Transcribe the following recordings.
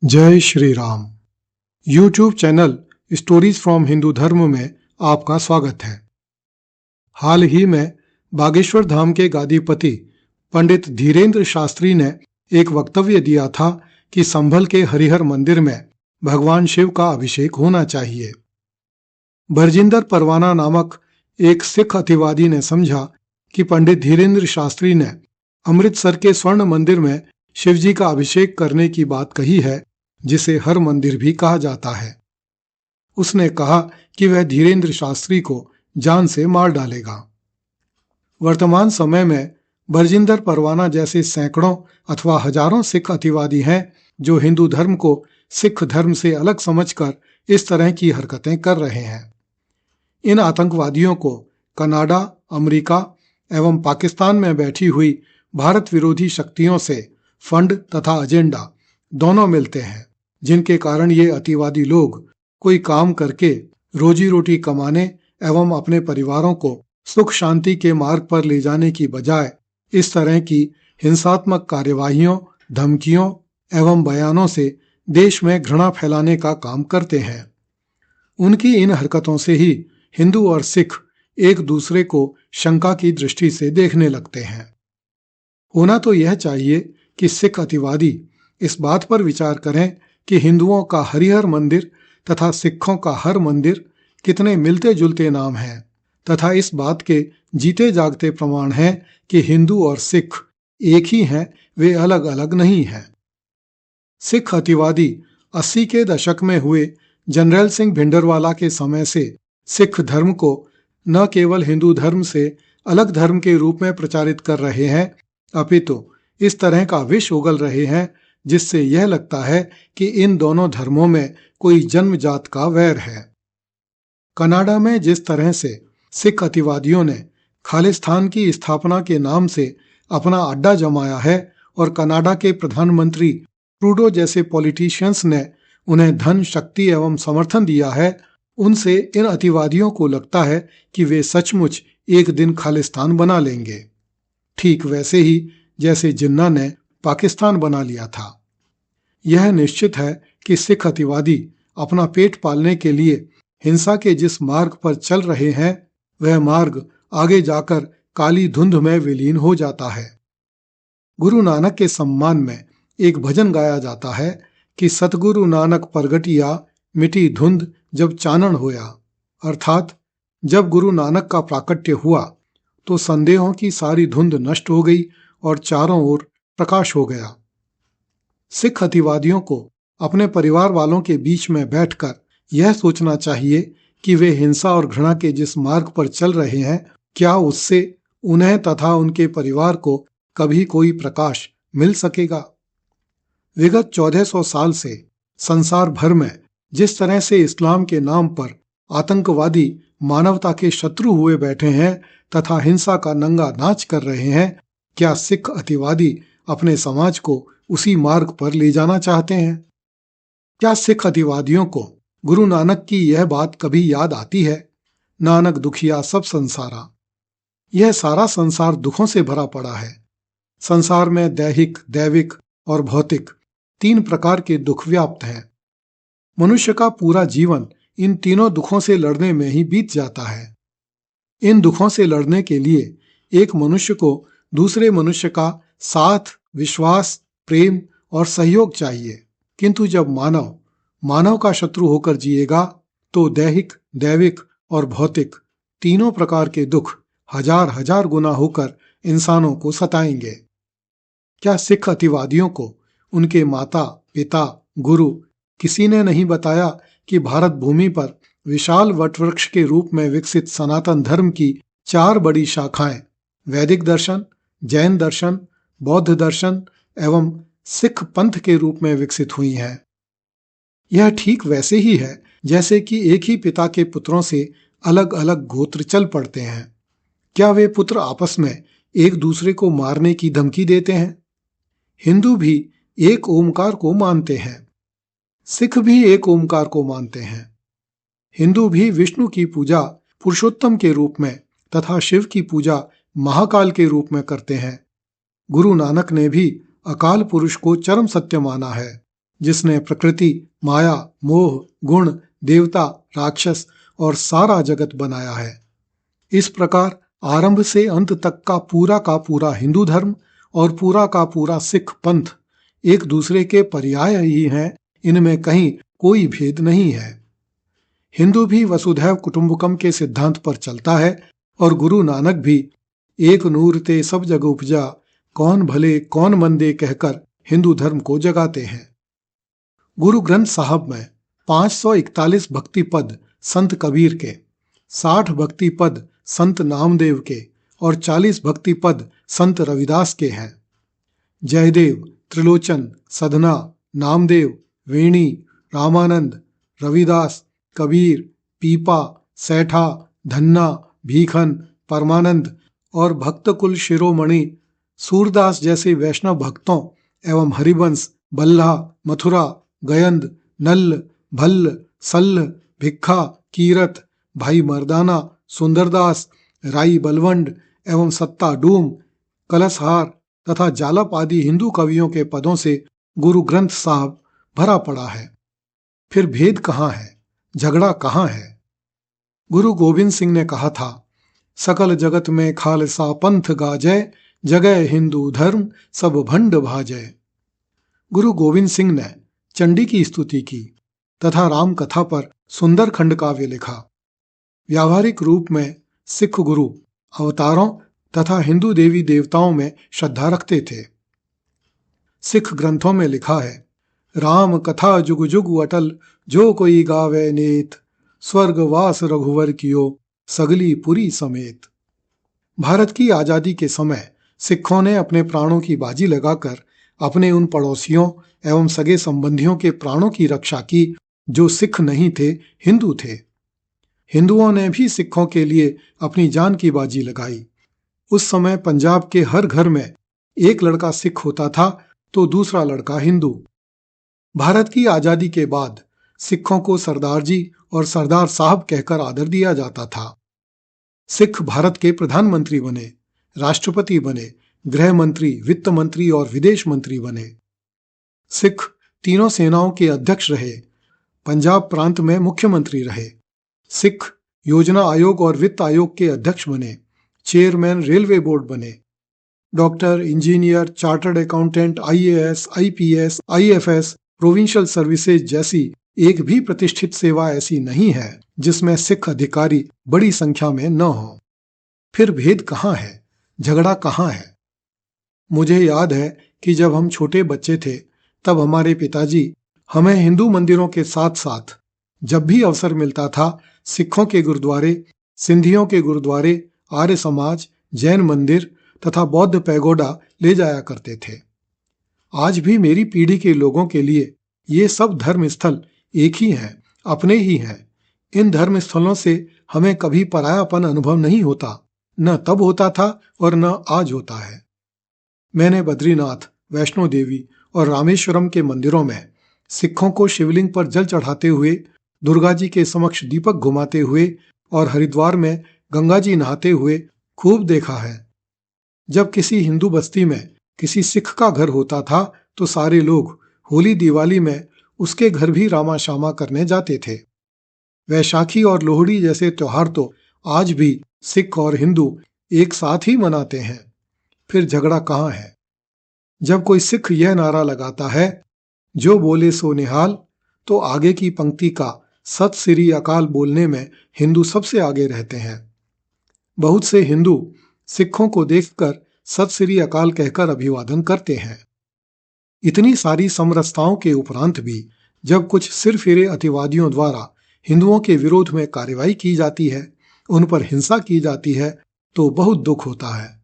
जय Shri Ram. YouTube channel stories from Hindu धर्म में आपका स्वागत है। हाल ही में बागेश्वर धाम के गादीपति पंडित धीरेन्द्र शास्त्री ने एक वक्तव्य दिया था कि संभल के हरिहर मंदिर में भगवान शिव का अभिषेक होना चाहिए। बरजिंदर परवाना नामक एक सिख अतिवादी ने समझा कि पंडित धीरेन्द्र शास्त्री ने अमृतसर के स्वर्ण मंदिर में शिवजी का अभिषेक करने की बात कही है, जिसे हर मंदिर भी कहा जाता है। उसने कहा कि वह धीरेन्द्र शास्त्री को जान से मार डालेगा। वर्तमान समय में बरजिंदर परवाना जैसे सैकड़ों अथवा हजारों सिख अतिवादी हैं जो हिंदू धर्म को सिख धर्म से अलग समझकर इस तरह की हरकतें कर रहे हैं। इन आतंकवादियों को कनाडा, अमेरिका एवं पाकिस्तान में बैठी हुई भारत विरोधी शक्तियों से फंड तथा एजेंडा दोनों मिलते हैं, जिनके कारण ये अतिवादी लोग कोई काम करके रोजी रोटी कमाने एवं अपने परिवारों को सुख शांति के मार्ग पर ले जाने की बजाय इस तरह की हिंसात्मक कार्यवाहियों, धमकियों एवं बयानों से देश में घृणा फैलाने का काम करते हैं। उनकी इन हरकतों से ही हिंदू और सिख एक दूसरे को शंका की दृष्टि से देखने लगते हैं। होना तो यह चाहिए कि सिख अतिवादी इस बात पर विचार करें कि हिंदुओं का हरिहर मंदिर तथा सिखों का हर मंदिर कितने मिलते जुलते नाम हैं तथा इस बात के जीते जागते प्रमाण हैं कि हिंदू और सिख एक ही हैं, वे अलग अलग नहीं हैं। सिख अतिवादी 80 के दशक में हुए जनरल सिंह भिंडरवाला के समय से सिख धर्म को न केवल हिंदू धर्म से अलग धर्म के रूप में प्रचारित कर रहे हैं, अपितु इस तरह का विष उगल रहे हैं जिससे यह लगता है कि इन दोनों धर्मों में कोई जन्मजात का वैर है। कनाडा में जिस तरह से सिख अतिवादियों ने खालिस्तान की स्थापना के नाम से अपना अड्डा जमाया है और कनाडा के प्रधानमंत्री ट्रूडो जैसे पॉलिटिशियंस ने उन्हें धन, शक्ति एवं समर्थन दिया है, उनसे इन अतिवादियों को लगता है कि वे सचमुच एक दिन खालिस्तान बना लेंगे, ठीक वैसे ही जैसे जिन्ना ने पाकिस्तान बना लिया था। यह निश्चित है कि सिख अतिवादी अपना पेट पालने के लिए हिंसा के जिस मार्ग पर चल रहे हैं, वह मार्ग आगे जाकर काली धुंध में विलीन हो जाता है। गुरु नानक के सम्मान में एक भजन गाया जाता है कि सतगुरु नानक प्रगटिया मिटी धुंध जब चानन होया, अर्थात जब गुरु नानक का प्राकट्य हुआ तो संदेहों की सारी धुंध नष्ट हो गई और चारों ओर प्रकाश हो गया। सिख अतिवादियों को अपने परिवार वालों के बीच में बैठकर यह सोचना चाहिए कि वे हिंसा और घृणा के जिस मार्ग पर चल रहे हैं, क्या उससे उन्हें तथा उनके परिवार को कभी कोई प्रकाश मिल सकेगा। विगत 1400 साल से संसार भर में जिस तरह से इस्लाम के नाम पर आतंकवादी मानवता के शत्रु हुए बैठे हैं तथा हिंसा का नंगा नाच कर रहे हैं, क्या सिख अतिवादी अपने समाज को उसी मार्ग पर ले जाना चाहते हैं? क्या सिख अतिवादियों को गुरु नानक की यह बात कभी याद आती है? नानक दुखिया सब संसारा। यह सारा संसार दुखों से भरा पड़ा है। संसार में दैहिक, दैविक और भौतिक 3 प्रकार के दुख व्याप्त हैं। मनुष्य का पूरा जीवन इन तीनों दुखों से लड़ने में ही बीत जाता है। इन दुखों से लड़ने के लिए एक मनुष्य को दूसरे मनुष्य का साथ, विश्वास, प्रेम और सहयोग चाहिए, किंतु जब मानव का शत्रु होकर जिएगा तो दैहिक, दैविक और भौतिक तीनों प्रकार के दुख हजार हजार गुना होकर इंसानों को सताएंगे। क्या सिख अतिवादियों को उनके माता, पिता, गुरु किसी ने नहीं बताया कि भारत भूमि पर विशाल वटवृक्ष के रूप में विकसित सनातन धर्म की 4 बड़ी शाखाएं वैदिक दर्शन, जैन दर्शन, बौद्ध दर्शन एवं सिख पंथ के रूप में विकसित हुई हैं? यह ठीक वैसे ही है जैसे कि एक ही पिता के पुत्रों से अलग अलग गोत्र चल पड़ते हैं। क्या वे पुत्र आपस में एक दूसरे को मारने की धमकी देते हैं? हिंदू भी एक ओमकार को मानते हैं, सिख भी एक ओमकार को मानते हैं। हिंदू भी विष्णु की पूजा पुरुषोत्तम के रूप में तथा शिव की पूजा महाकाल के रूप में करते हैं। गुरु नानक ने भी अकाल पुरुष को चरम सत्य माना है, जिसने प्रकृति, माया, मोह, गुण, देवता, राक्षस और सारा जगत बनाया है। इस प्रकार आरंभ से अंत तक का पूरा हिंदू धर्म और पूरा का पूरा सिख पंथ एक दूसरे के पर्याय ही हैं, इनमें कहीं कोई भेद नहीं है। हिंदू भी वसुधैव कुटुंबकम के सिद्धांत पर चलता है और गुरु नानक भी एक नूर ते सब जग उपजा, कौन भले कौन मंदे कहकर हिंदू धर्म को जगाते हैं। गुरु ग्रंथ साहब में 541 भक्ति पद संत कबीर के, 60 भक्ति पद संत नामदेव के और 40 भक्ति पद संत रविदास के हैं। जयदेव, त्रिलोचन, सधना, नामदेव, वेणी, रामानंद, रविदास, कबीर, पीपा, सैठा, धन्ना, भीखन, परमानंद और भक्तकुल शिरोमणि सूरदास जैसे वैष्णव भक्तों एवं हरिवंश, बल्हा, मथुरा, गयंद, नल्ल, भल्ल, सल्ल, भिक्खा, कीरत, भाई मर्दाना, सुंदरदास, राई बलवंड एवं सत्ता डूम, कलशहार तथा जालप आदि हिंदू कवियों के पदों से गुरु ग्रंथ साहब भरा पड़ा है। फिर भेद कहाँ है, झगड़ा कहाँ है? गुरु गोविंद सिंह ने कहा था, सकल जगत में खालसा पंथ गाजय, जगह हिंदू धर्म सब भंड भाजय। गुरु गोविंद सिंह ने चंडी की स्तुति की तथा राम कथा पर सुंदर खंड काव्य लिखा। व्यावहारिक रूप में सिख गुरु अवतारों तथा हिंदू देवी देवताओं में श्रद्धा रखते थे। सिख ग्रंथों में लिखा है, राम कथा जुग जुग अटल, जो कोई गावे नेत, स्वर्गवास रघुवर कियो, सगली पुरी समेत। भारत की आजादी के समय सिखों ने अपने प्राणों की बाजी लगाकर अपने उन पड़ोसियों एवं सगे संबंधियों के प्राणों की रक्षा की जो सिख नहीं थे, हिंदू थे। हिंदुओं ने भी सिखों के लिए अपनी जान की बाजी लगाई। उस समय पंजाब के हर घर में एक लड़का सिख होता था तो दूसरा लड़का हिंदू। भारत की आजादी के बाद सिखों को सरदार जी और सरदार साहब कहकर आदर दिया जाता था। सिख भारत के प्रधानमंत्री बने, राष्ट्रपति बने, गृह मंत्री, वित्त मंत्री और विदेश मंत्री बने। सिख तीनों सेनाओं के अध्यक्ष रहे, पंजाब प्रांत में मुख्यमंत्री रहे। सिख योजना आयोग और वित्त आयोग के अध्यक्ष बने, चेयरमैन रेलवे बोर्ड बने। Doctor, engineer, chartered accountant, IAS, IPS, IFS, provincial services जैसी एक भी प्रतिष्ठित सेवा ऐसी नहीं है जिसमें सिख अधिकारी बड़ी संख्या में न हो। फिर भेद कहाँ है, झगड़ा कहाँ है? मुझे याद है कि जब हम छोटे बच्चे थे तब हमारे पिताजी हमें हिंदू मंदिरों के साथ साथ जब भी अवसर मिलता था सिखों के गुरुद्वारे, सिंधियों के गुरुद्वारे, आर्य समाज, जैन मंदिर तथा बौद्ध पैगोडा ले जाया करते थे। आज भी मेरी पीढ़ी के लोगों के लिए ये सब धर्म स्थल एक ही हैं, अपने ही हैं। इन धर्म स्थलों से हमें कभी परायापन अनुभव नहीं होता, न तब होता था और न आज होता है। मैंने बद्रीनाथ, वैष्णो देवी और रामेश्वरम के मंदिरों में सिखों को शिवलिंग पर जल चढ़ाते हुए, दुर्गा जी के समक्ष दीपक घुमाते हुए और हरिद्वार में गंगा जी नहाते हुए खूब देखा है। जब किसी हिंदू बस्ती में किसी सिख का घर होता था तो सारे लोग होली दिवाली में उसके घर भी रामा शामा करने जाते थे। वैशाखी और लोहड़ी जैसे त्योहार तो आज भी सिख और हिंदू एक साथ ही मनाते हैं। फिर झगड़ा कहाँ है? जब कोई सिख यह नारा लगाता है, जो बोले सो निहाल, तो आगे की पंक्ति का सत श्री अकाल बोलने में हिंदू सबसे आगे रहते हैं। बहुत से हिंदू सिखों को देखकर सत श्री अकाल कहकर अभिवादन करते हैं। इतनी सारी समरसताओं के उपरांत भी जब कुछ सिरफिरे अतिवादियों द्वारा हिंदुओं के विरोध में कार्रवाई की जाती है, उन पर हिंसा की जाती है, तो बहुत दुख होता है।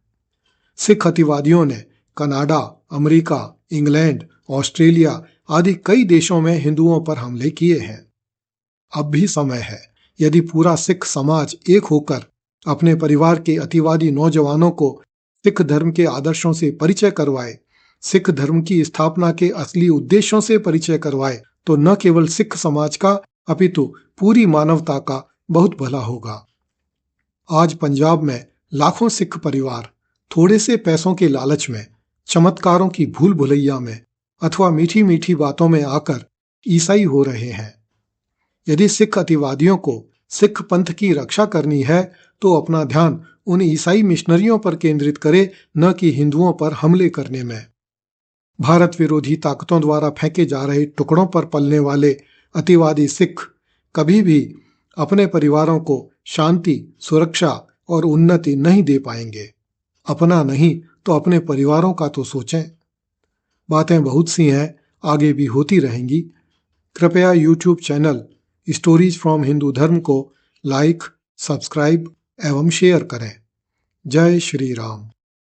सिख अतिवादियों ने कनाडा, अमेरिका, इंग्लैंड, ऑस्ट्रेलिया आदि कई देशों में हिंदुओं पर हमले किए हैं। अब भी समय है, यदि पूरा सिख समाज एक होकर अपने परिवार के अतिवादी नौजवानों को सिख धर्म के आदर्शों से परिचय करवाए, सिख धर्म की स्थापना के असली उद्देश्यों से परिचय करवाए, तो न केवल सिख समाज का अपितु पूरी मानवता का बहुत भला होगा। आज पंजाब में लाखों सिख परिवार थोड़े से पैसों के लालच में, चमत्कारों की भूल भुलैया में अथवा मीठी मीठी बातों में आकर ईसाई हो रहे हैं। यदि सिख अतिवादियों को सिख पंथ की रक्षा करनी है तो अपना ध्यान उन ईसाई मिशनरियों पर केंद्रित करे, न कि हिंदुओं पर हमले करने में। भारत विरोधी ताकतों द्वारा फेंके जा रहे टुकड़ों पर पलने वाले अतिवादी सिख कभी भी अपने परिवारों को शांति, सुरक्षा और उन्नति नहीं दे पाएंगे। अपना नहीं तो अपने परिवारों का तो सोचें। बातें बहुत सी हैं, आगे भी होती रहेंगी। कृपया YouTube channel stories from Hindu धर्म को लाइक, सब्सक्राइब एवं शेयर करें। जय श्री राम।